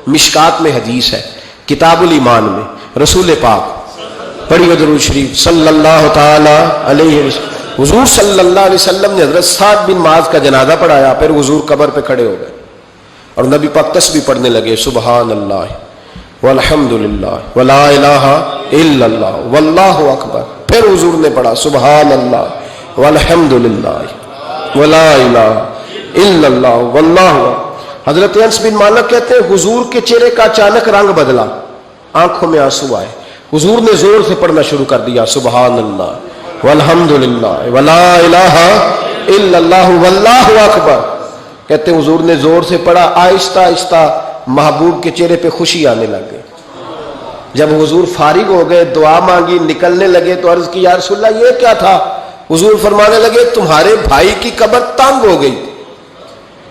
مشکات میں حدیث ہے، کتاب الایمان میں، رسول پاک پڑھیے درود شریف صلی اللہ تعالی علیہ وسلم. حضور صلی اللہ علیہ وسلم نے حضرت سعد بن معاذ کا جنازہ پڑھایا، پھر حضور قبر پہ کھڑے ہو گئے اور نبی پاک تسبیح پڑھنے لگے، سبحان اللہ والحمد للہ ولا الہ الا اللہ واللہ اکبر. پھر حضور نے پڑھا سبحان اللہ والحمد للہ ولا الہ الا اللہ واللہ. حضرت انس بن مالک کہتے ہیں حضور کے چہرے کا اچانک رنگ بدلا، آنکھوں میں آنسو آئے. حضور نے زور سے پڑھنا شروع کر دیا سبحان اللہ والحمد للہ ولا الہ الا اللہ واللہ اکبر. کہتے ہیں حضور نے زور سے پڑھا، آہستہ آہستہ محبوب کے چہرے پہ خوشی آنے لگ گئی. جب حضور فارغ ہو گئے، دعا مانگی، نکلنے لگے تو عرض کی یا رسول اللہ یہ کیا تھا؟ حضور فرمانے لگے تمہارے بھائی کی قبر تنگ ہو گئی،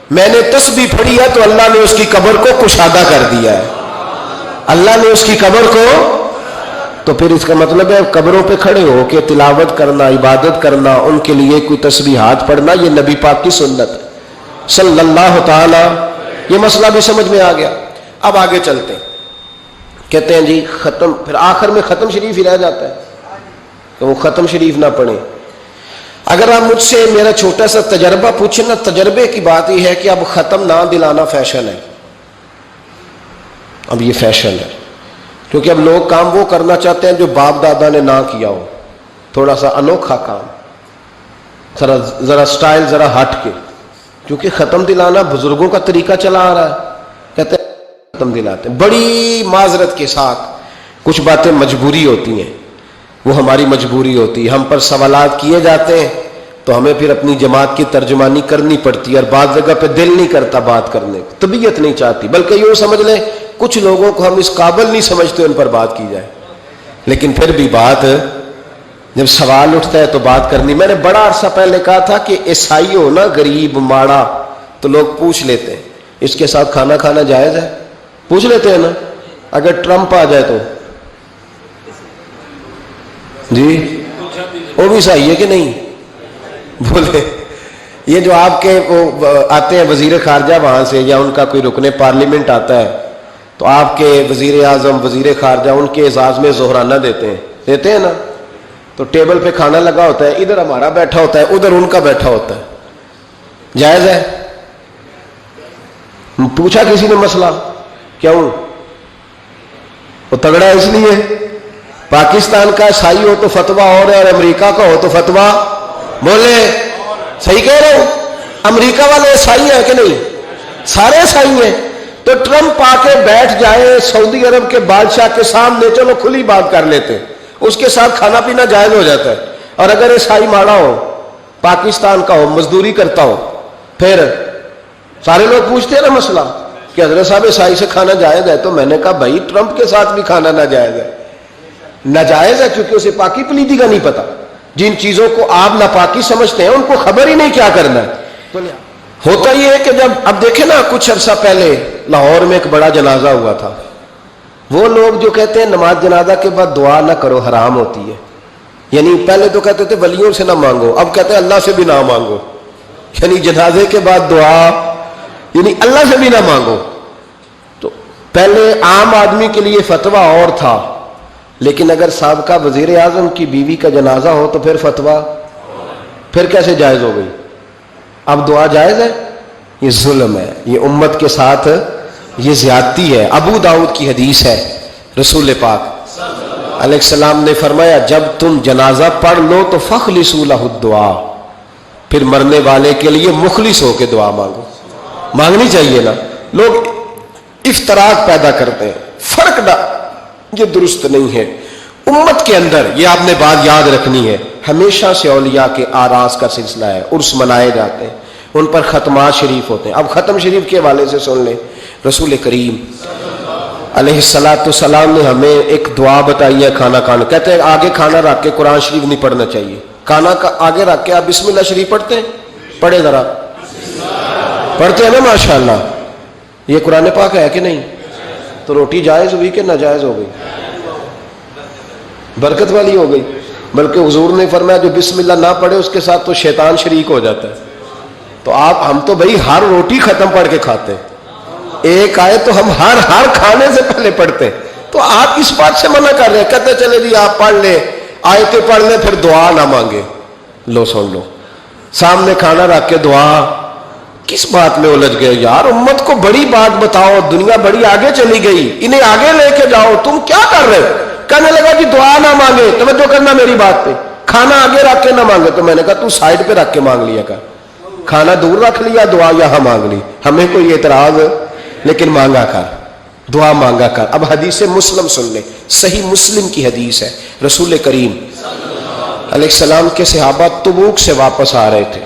میں نے تسبیح پڑھی ہے تو اللہ نے اس کی قبر کو کشادہ کر دیا ہے، اللہ نے اس کی قبر کو. تو پھر اس کا مطلب ہے قبروں پہ کھڑے ہو کے تلاوت کرنا، عبادت کرنا، ان کے لیے کوئی تسبیحات پڑھنا، یہ نبی پاک کی سنت ہے صلی اللہ تعالی. یہ مسئلہ بھی سمجھ میں آ گیا. اب آگے چلتے ہیں. کہتے ہیں جی ختم، پھر آخر میں ختم شریف ہی رہ جاتا ہے کہ وہ ختم شریف نہ پڑھیں. اگر آپ مجھ سے میرا چھوٹا سا تجربہ پوچھیں نا، تجربے کی بات یہ ہے کہ اب ختم نہ دلانا فیشن ہے. اب یہ فیشن ہے کیونکہ اب لوگ کام وہ کرنا چاہتے ہیں جو باپ دادا نے نہ کیا ہو، تھوڑا سا انوکھا کام، ذرا سٹائل ذرا ہٹ کے. کیونکہ ختم دلانا بزرگوں کا طریقہ چلا آ رہا ہے، کہتے ہیں ختم دلاتے ہیں. بڑی معذرت کے ساتھ کچھ باتیں مجبوری ہوتی ہیں، وہ ہماری مجبوری ہوتی ہے. ہم پر سوالات کیے جاتے ہیں تو ہمیں پھر اپنی جماعت کی ترجمانی کرنی پڑتی ہے، اور بعض جگہ پہ دل نہیں کرتا بات کرنے کو، طبیعت نہیں چاہتی، بلکہ یوں سمجھ لیں کچھ لوگوں کو ہم اس قابل نہیں سمجھتے ان پر بات کی جائے. لیکن پھر بھی بات جب سوال اٹھتا ہے تو بات کرنی. میں نے بڑا عرصہ پہلے کہا تھا کہ عیسائی ہو نا، غریب ماڑا، تو لوگ پوچھ لیتے ہیں اس کے ساتھ کھانا کھانا جائز ہے؟ پوچھ لیتے ہیں نا. اگر ٹرمپ آ جائے تو جی وہ بھی صحیح ہے کہ نہیں؟ بولے یہ جو آپ کے وہ آتے ہیں وزیر خارجہ وہاں سے، یا ان کا کوئی رکن پارلیمنٹ آتا ہے تو آپ کے وزیر اعظم وزیر خارجہ ان کے اعزاز میں ظہرانہ دیتے ہیں نا. تو ٹیبل پہ کھانا لگا ہوتا ہے، ادھر ہمارا بیٹھا ہوتا ہے، ادھر ان کا بیٹھا ہوتا ہے. جائز ہے؟ پوچھا کسی نے مسئلہ کیوں؟ وہ تگڑا اس لیے پاکستان کا عیسائی ہو تو فتویٰ اور ہے، اور امریکہ کا ہو تو فتویٰ بولے صحیح کہہ رہے ہو. امریکہ والے عیسائی ہیں کہ نہیں؟ سارے عیسائی ہیں. تو ٹرمپ آ کے بیٹھ جائے سعودی عرب کے بادشاہ کے سامنے، چلو کھلی بات کر لیتے، اس کے ساتھ کھانا پینا جائز ہو جاتا ہے. اور اگر عیسائی ماڑا ہو، پاکستان کا ہو، مزدوری کرتا ہو، پھر سارے لوگ پوچھتے ہیں نا مسئلہ کہ حضرت صاحب عیسائی سے کھانا جائز ہے. تو میں نے کہا بھائی ٹرمپ کے ساتھ بھی کھانا ناجائز ہے. ناجائز ہے کیونکہ اسے پاکی پلیتی کا نہیں پتا. جن چیزوں کو آپ ناپاکی سمجھتے ہیں ان کو خبر ہی نہیں کیا کرنا ہے. ہوتا یہ ہے کہ جب اب دیکھیں نا، کچھ عرصہ پہلے لاہور میں ایک بڑا جنازہ ہوا تھا. وہ لوگ جو کہتے ہیں نماز جنازہ کے بعد دعا نہ کرو، حرام ہوتی ہے. یعنی پہلے تو کہتے تھے ولیوں سے نہ مانگو، اب کہتے ہیں اللہ سے بھی نہ مانگو. یعنی جنازے کے بعد دعا یعنی اللہ سے بھی نہ مانگو. تو پہلے عام آدمی کے لیے فتویٰ اور تھا، لیکن اگر سابقہ وزیر اعظم کی بیوی کا جنازہ ہو تو پھر فتویٰ پھر کیسے جائز ہو گئی؟ اب دعا جائز ہے؟ یہ ظلم ہے، یہ امت کے ساتھ یہ زیادتی ہے. ابو داؤد کی حدیث ہے، رسول پاک علیہ السلام نے فرمایا جب تم جنازہ پڑھ لو تو فخلصوا لہ الدعاء، پھر مرنے والے کے لیے مخلص ہو کے دعا مانگو. مانگنی چاہیے نا. لوگ افتراق پیدا کرتے ہیں، فرق نہ، یہ درست نہیں ہے. امت کے اندر یہ آپ نے بات یاد رکھنی ہے، ہمیشہ سے اولیاء کے آراس کا سلسلہ ہے، عرس منائے جاتے ہیں، ان پر ختمات شریف ہوتے ہیں. اب ختم شریف کے حوالے سے سن لیں. رسول کریم علیہ السلام نے ہمیں ایک دعا بتائی ہے کھانا کھانا. کہتے ہیں آگے کھانا رکھ کے قرآن شریف نہیں پڑھنا چاہیے. کھانا کا آگے رکھ کے آپ بسم اللہ شریف پڑھتے ہیں؟ پڑھے ذرا، پڑھتے ہیں نا ماشاءاللہ. یہ قرآن پاک ہے کہ نہیں؟ تو روٹی جائز ہوئی کہ ناجائز ہو گئی؟ برکت والی ہو گئی. بلکہ حضور نے فرمایا جو بسم اللہ نہ پڑھے اس کے ساتھ تو شیطان شریک ہو جاتا ہے. تو ہم تو بھائی ہر روٹی ختم پڑھ کے کھاتے ہیں. ایک آئے تو ہم ہر کھانے سے پہلے پڑھتے ہیں. تو آپ اس بات سے منع کر رہے ہیں, کہتے چلے جی آپ پڑھ لیں, آیتیں پڑھ لیں, پھر دعا نہ مانگے. لو سن لو, سامنے کھانا رکھ کے دعا. کس بات میں الجھ گئے یار؟ امت کو بڑی بات بتاؤ, دنیا بڑی آگے چلی گئی, انہیں آگے لے کے جاؤ, تم کیا کر رہے ہو؟ کہنے لگا جی دعا نہ مانگے, توجہ کرنا میری بات پہ, کھانا آگے رکھ کے نہ مانگے. تو میں نے کہا تو سائڈ پہ رکھ کے مانگ لیا کر, کھانا دور رکھ لیا, دعا یہاں مانگ لی. ہمیں کوئی اعتراض, لیکن مانگا کر, دعا مانگا کر. اب حدیث مسلم سن لیں, صحیح مسلم کی حدیث ہے. رسول کریم علیہ السلام کے صحابہ تبوک سے واپس آ رہے تھے,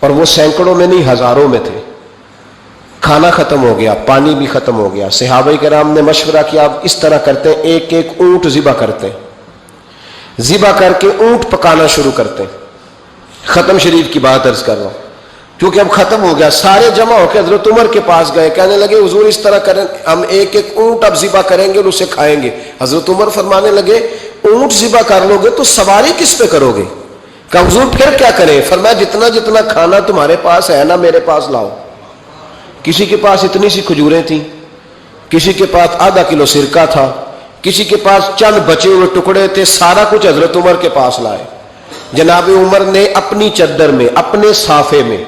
اور وہ سینکڑوں میں نہیں ہزاروں میں تھے. کھانا ختم ہو گیا, پانی بھی ختم ہو گیا. صحابہ کرام نے مشورہ کیا, اب اس طرح کرتے ہیں, ایک ایک اونٹ ذبح کرتے ہیں, ذبح کر کے اونٹ پکانا شروع کرتے ہیں. ختم شریف کی بات عرض کر رہا ہوں, کیونکہ اب ختم ہو گیا. سارے جمع ہو کے حضرت عمر کے پاس گئے, کہنے لگے حضور اس طرح کریں, ہم ایک ایک اونٹ اب ذبح کریں گے اور اسے کھائیں گے. حضرت عمر فرمانے لگے اونٹ ذبح کر لو گے تو سواری کس پہ کرو گے؟ کہ حضور پھر کیا کریں؟ فرمایا جتنا جتنا کھانا تمہارے پاس ہے نا میرے پاس لاؤ. کسی کے پاس اتنی سی کھجوریں تھیں, کسی کے پاس آدھا کلو سرکہ تھا, کسی کے پاس چند بچے ہوئے ٹکڑے تھے, سارا کچھ حضرت عمر کے پاس لائے. جناب عمر نے اپنی چادر میں, اپنے صافے میں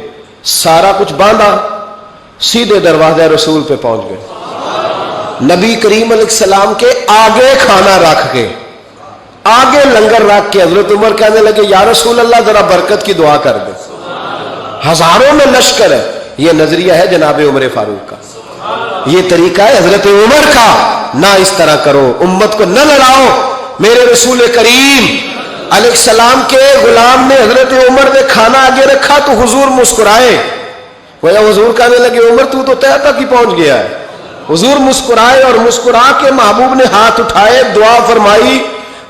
سارا کچھ باندھا, سیدھے دروازہ رسول پہ پہنچ گئے. نبی کریم علیہ السلام کے آگے کھانا رکھ کے, آگے لنگر رکھ کے حضرت عمر کہنے لگے یا رسول اللہ ذرا برکت کی دعا کر دے. ہزاروں میں لشکر ہے. یہ نظریہ ہے جناب عمر فاروق کا, یہ طریقہ ہے حضرت عمر کا. نہ اس طرح کرو, امت کو نہ لڑاؤ. میرے رسول کریم علیہ السلام کے غلام نے, حضرت عمر نے کھانا آگے رکھا تو حضور مسکرائے. وہ حضور کہنے لگے عمر تو تہ تک ہی پہنچ گیا ہے. حضور مسکرائے اور مسکرا کے محبوب نے ہاتھ اٹھائے, دعا فرمائی.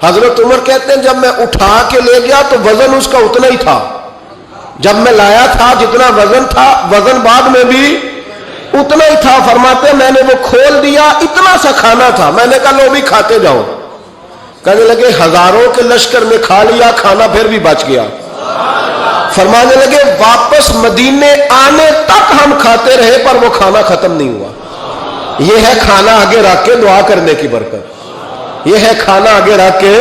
حضرت عمر کہتے ہیں جب میں اٹھا کے لے گیا تو وزن اس کا اتنا ہی تھا, جب میں لایا تھا جتنا وزن تھا, وزن بعد میں بھی اتنا ہی تھا. فرماتے ہیں میں نے وہ کھول دیا, اتنا سا کھانا تھا, میں نے کہا لو بھی کھاتے جاؤ. کہنے لگے ہزاروں کے لشکر میں کھا لیا, کھانا پھر بھی بچ گیا. فرمانے لگے واپس مدینے آنے تک ہم کھاتے رہے پر وہ کھانا ختم نہیں ہوا. یہ ہے کھانا آگے رکھ کے دعا کرنے کی برکت. یہ ہے کھانا آگے رکھ کے,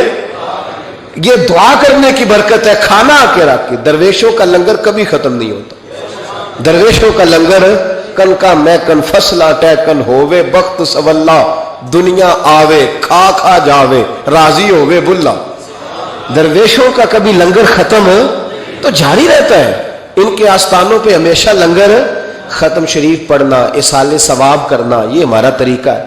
یہ دعا کرنے کی برکت ہے. کھانا آگے رکھ کے. درویشوں کا لنگر کبھی ختم نہیں ہوتا. درویشوں کا لنگر کن کا میں کن فصلہ ٹے کن ہووے بخت سولا, دنیا آوے کھا کھا جاوے راضی ہووے بلا. درویشوں کا کبھی لنگر ختم تو جاری رہتا ہے. ان کے آستانوں پہ ہمیشہ لنگر, ختم شریف پڑھنا, اصالے ثواب کرنا, یہ ہمارا طریقہ ہے.